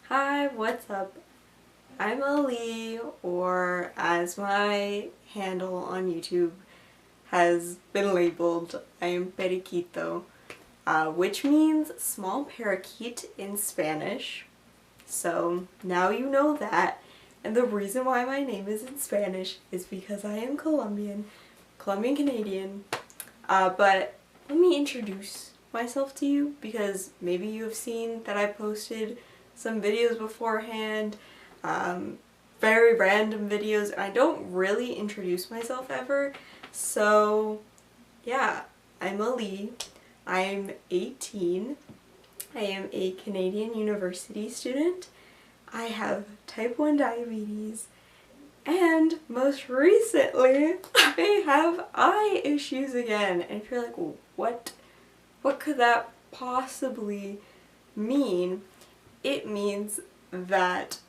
Hi, what's up? I'm Ali, or as my handle on YouTube has been labeled, I am Periquito, which means small parakeet in Spanish. So now you know that. And the reason why my name is in Spanish is because I am Colombian Canadian. But let me introduce myself to you, because maybe you have seen that I posted some videos beforehand, very random videos, and I don't really introduce myself ever. So yeah, I'm Ali. I'm 18. I am a Canadian university student. I have type 1 diabetes, and most recently I have eye issues again. And if you're like, what could that possibly mean? It means that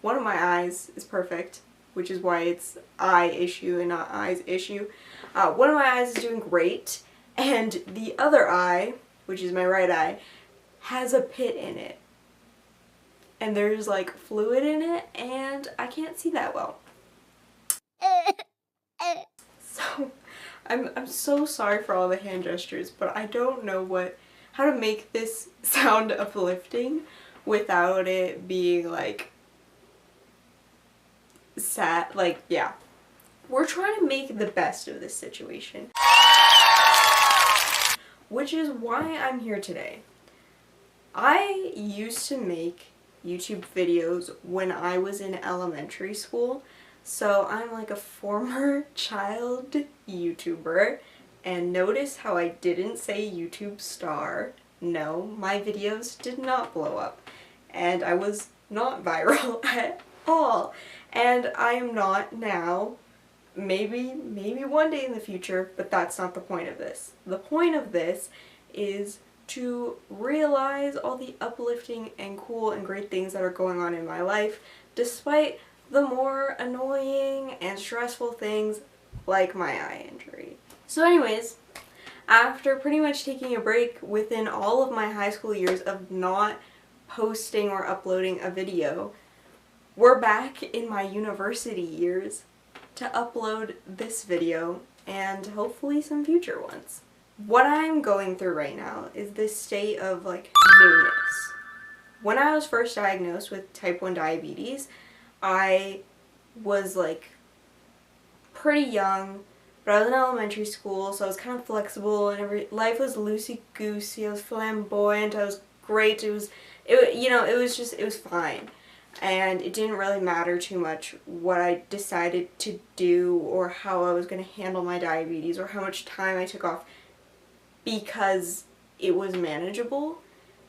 one of my eyes is perfect, which is why it's eye issue and not eyes issue. One of my eyes is doing great, and the other eye, which is my right eye, has a pit in it. And there's like fluid in it, and I can't see that well. So I'm so sorry for all the hand gestures, but I don't know how to make this sound uplifting without it being like sad. Like, yeah. We're trying to make the best of this situation, which is why I'm here today. I used to make YouTube videos when I was in elementary school, so I'm like a former child YouTuber. And notice how I didn't say YouTube star. No, my videos did not blow up, and I was not viral at all, and I am not now. Maybe one day in the future, but that's not the point of this. The point of this is to realize all the uplifting and cool and great things that are going on in my life, despite the more annoying and stressful things like my eye injury. So anyways, after pretty much taking a break within all of my high school years of not posting or uploading a video, we're back in my university years to upload this video and hopefully some future ones. What I'm going through right now is this state of like newness. When I was first diagnosed with type 1 diabetes, I was like pretty young, but I was in elementary school, so I was kind of flexible, and life was loosey-goosey. I was flamboyant, I was great, it was fine. And it didn't really matter too much what I decided to do or how I was going to handle my diabetes or how much time I took off, because it was manageable.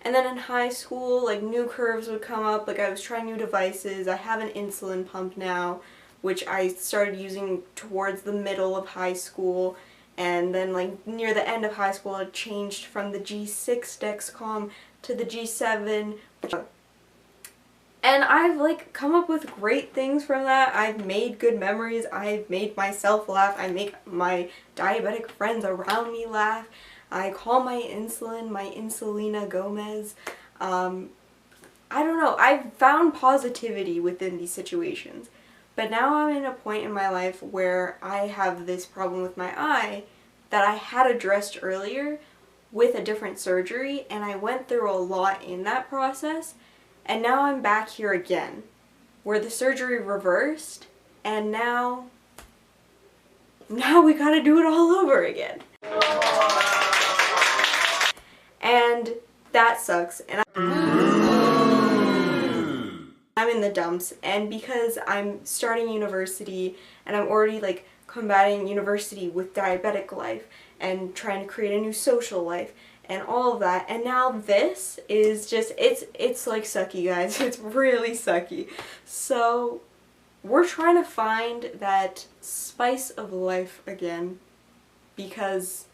And then in high school, like, new curves would come up, like I was trying new devices. I have an insulin pump now, which I started using towards the middle of high school, and then like near the end of high school it changed from the G6 Dexcom to the G7, and I've like come up with great things from that. I've made good memories, I've made myself laugh, I make my diabetic friends around me laugh. I call my insulin my Insulina Gomez. I don't know, I've found positivity within these situations. But now I'm in a point in my life where I have this problem with my eye that I had addressed earlier with a different surgery, and I went through a lot in that process. And now I'm back here again, where the surgery reversed, and now we gotta do it all over again. And that sucks, and I'm in the dumps. And because I'm starting university, and I'm already like combating university with diabetic life, and trying to create a new social life, and all of that, and now this is just, it's like sucky, guys. It's really sucky. So we're trying to find that spice of life again, because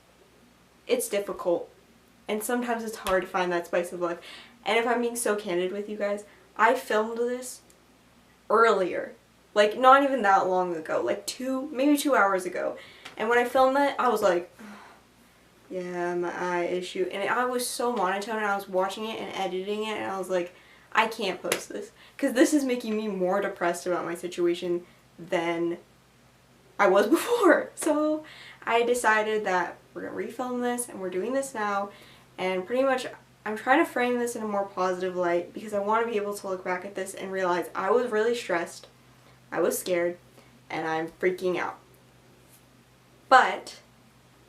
it's difficult, and sometimes it's hard to find that spice of life. And if I'm being so candid with you guys, I filmed this earlier, like not even that long ago, like maybe 2 hours ago, And when I filmed that, I was like, yeah, my eye issue. And I was so monotone, and I was watching it and editing it, and I was like, I can't post this. Because this is making me more depressed about my situation than I was before. So I decided that we're going to refilm this, and we're doing this now. And pretty much I'm trying to frame this in a more positive light because I want to be able to look back at this and realize I was really stressed, I was scared, and I'm freaking out. But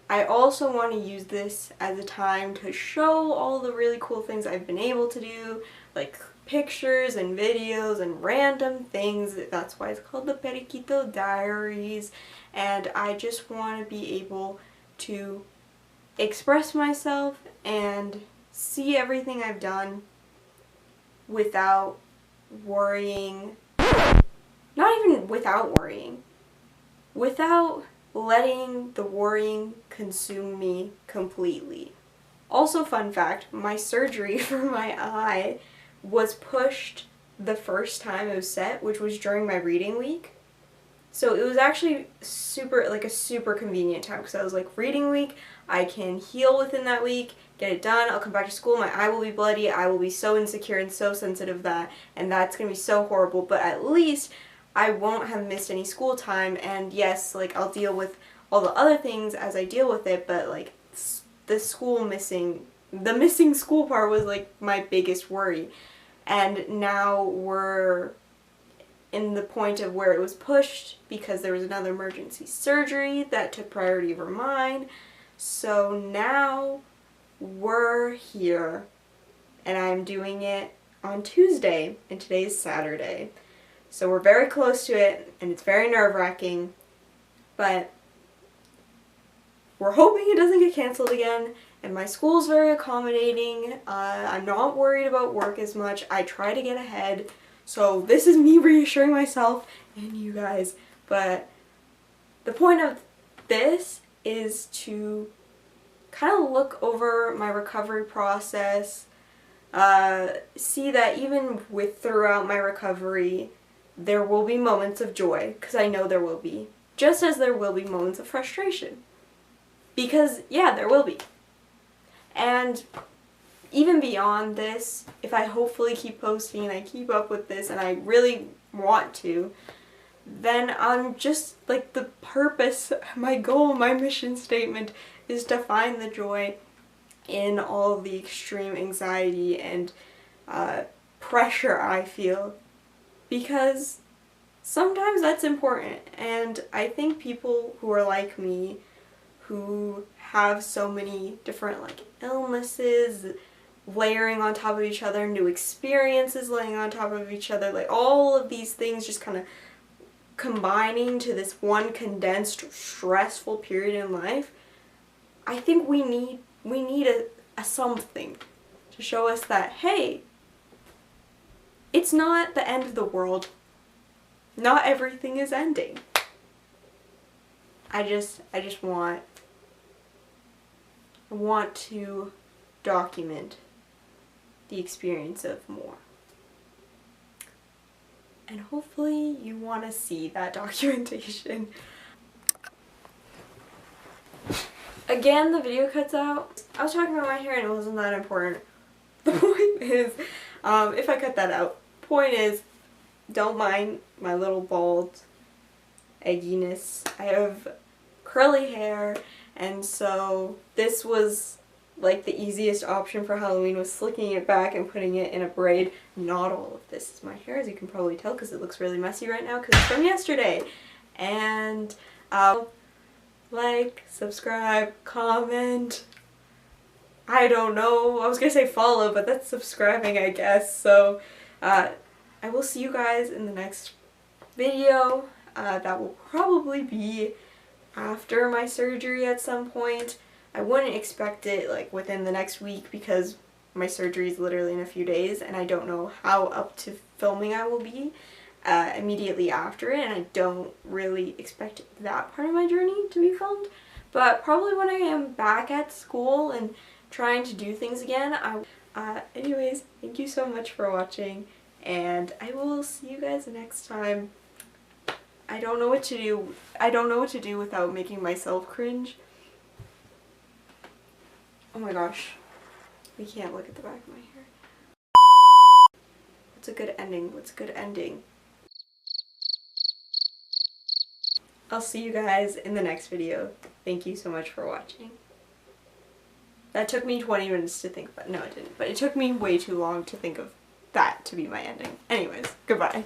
I also want to use this as a time to show all the really cool things I've been able to do, like pictures and videos and random things. That's why it's called the Periquito Diaries. And I just want to be able to express myself and see everything I've done without worrying. Not even without worrying. Without letting the worrying consume me completely. Also, fun fact, my surgery for my eye was pushed the first time it was set, which was during my reading week. So it was actually a super convenient time because I was like, reading week, I can heal within that week, get it done, I'll come back to school, my eye will be bloody, I will be so insecure and so sensitive of that, and that's going to be so horrible, but at least I won't have missed any school time, and yes, like, I'll deal with all the other things as I deal with it, but like, the missing school part was like my biggest worry. And now we're in the point of where it was pushed because there was another emergency surgery that took priority over mine. So now we're here, and I'm doing it on Tuesday, and today's Saturday. So we're very close to it, and it's very nerve-wracking, but we're hoping it doesn't get canceled again, and my school's very accommodating. I'm not worried about work as much. I try to get ahead, so this is me reassuring myself and you guys, but the point of this is to kind of look over my recovery process, see that even throughout my recovery, there will be moments of joy, because I know there will be, just as there will be moments of frustration. Because, yeah, there will be. And even beyond this, if I hopefully keep posting and I keep up with this, and I really want to, then I'm just, like, the purpose, my goal, my mission statement is to find the joy in all of the extreme anxiety and pressure I feel. Because sometimes that's important, and I think people who are like me, who have so many different like illnesses layering on top of each other, new experiences laying on top of each other, like all of these things just kind of combining to this one condensed stressful period in life, I think we need a something to show us that, hey, it's not the end of the world. Not everything is ending. I just want to document the experience of more. And hopefully you want to see that documentation. Again, the video cuts out. I was talking about my hair and it wasn't that important. The point is, if I cut that out, point is, don't mind my little bald egginess. I have curly hair, and so this was like the easiest option for Halloween, was slicking it back and putting it in a braid. Not all of this is my hair, as you can probably tell, because it looks really messy right now because it's from yesterday. And like, subscribe, comment, I don't know, I was gonna say follow, but that's subscribing, I guess. So I will see you guys in the next video. That will probably be after my surgery at some point. I wouldn't expect it like within the next week because my surgery is literally in a few days, and I don't know how up to filming I will be immediately after it, and I don't really expect that part of my journey to be filmed. But probably when I am back at school and trying to do things again, anyways, thank you so much for watching, and I will see you guys next time. I don't know what to do. I don't know what to do without making myself cringe. Oh my gosh. We can't look at the back of my hair. What's a good ending? What's a good ending? I'll see you guys in the next video. Thank you so much for watching. That took me 20 minutes to think about. No, it didn't. But it took me way too long to think of that to be my ending. Anyways, goodbye.